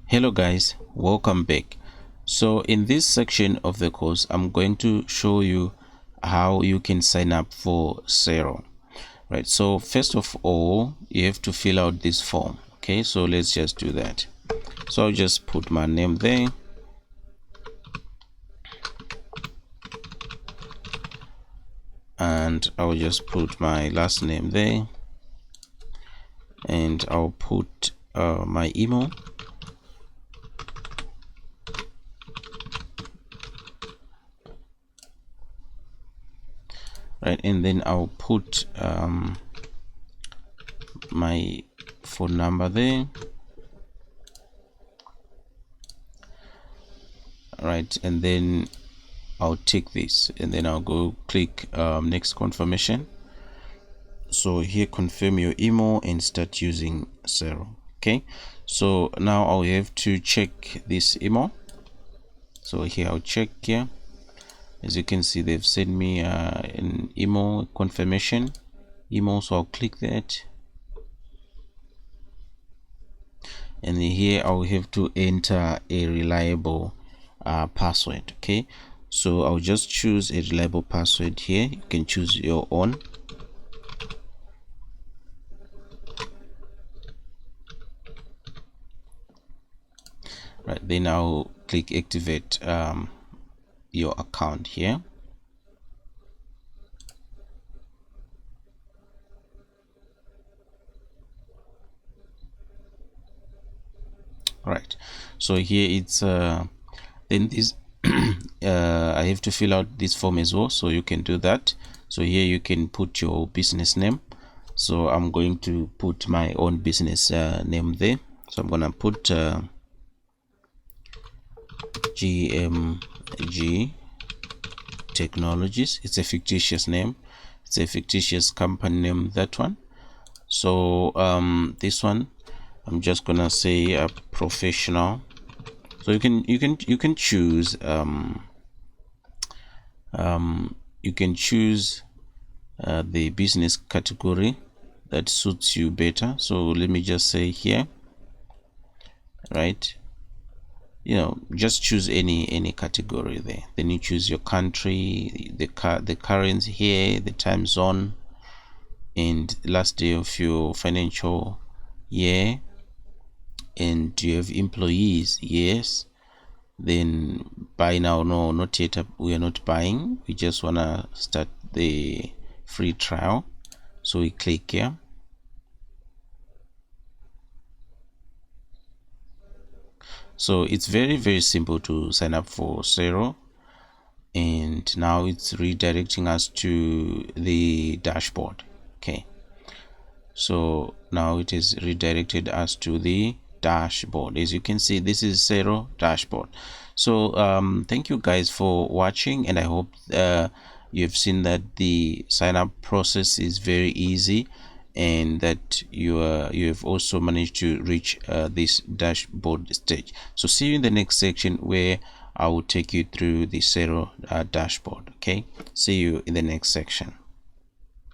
Hello guys, welcome back. So in this section of the course, I'm going to show you how you can sign up for Xero. Right, so first of all, you have to fill out this form. Okay, so let's just do that. So I'll just put my name there. And I'll just put my last name there. And I'll put my email. Right, and then I'll put my phone number there. Right, and then I'll tick this, and then I'll go click next confirmation. So here, confirm your email and start using Xero. Okay, so now I'll have to check this email. So here I'll check here. As you can see, they've sent me an email confirmation email, so I'll click that, and here I'll have to enter a reliable password. Okay, so I'll just choose a reliable password here. You can choose your own. Right, then I'll click activate your account here. Right, so here it's then this I have to fill out this form as well, so you can do that. So here you can put your business name. So I'm going to put my own business name there. So I'm gonna put GMG Technologies. It's a fictitious name, it's a fictitious company name, that one. So this one I'm just gonna say a professional. So you can choose you can choose the business category that suits you better. So let me just say here, right, just choose any category there. Then you choose your country, the currency here, the time zone, and the last day of your financial year. And do you have employees? Yes. Then buy now? No, not yet. We are not buying, we just want to start the free trial. So we click here. So it's very simple to sign up for Xero, and now it's redirecting us to the dashboard. Okay, so now it has redirected us to the dashboard. As you can see, this is Xero dashboard. So thank you guys for watching, and I hope you've seen that the sign up process is very easy, and that you have also managed to reach this dashboard stage. So see you in the next section, where I will take you through the Xero dashboard. Okay, see you in the next section.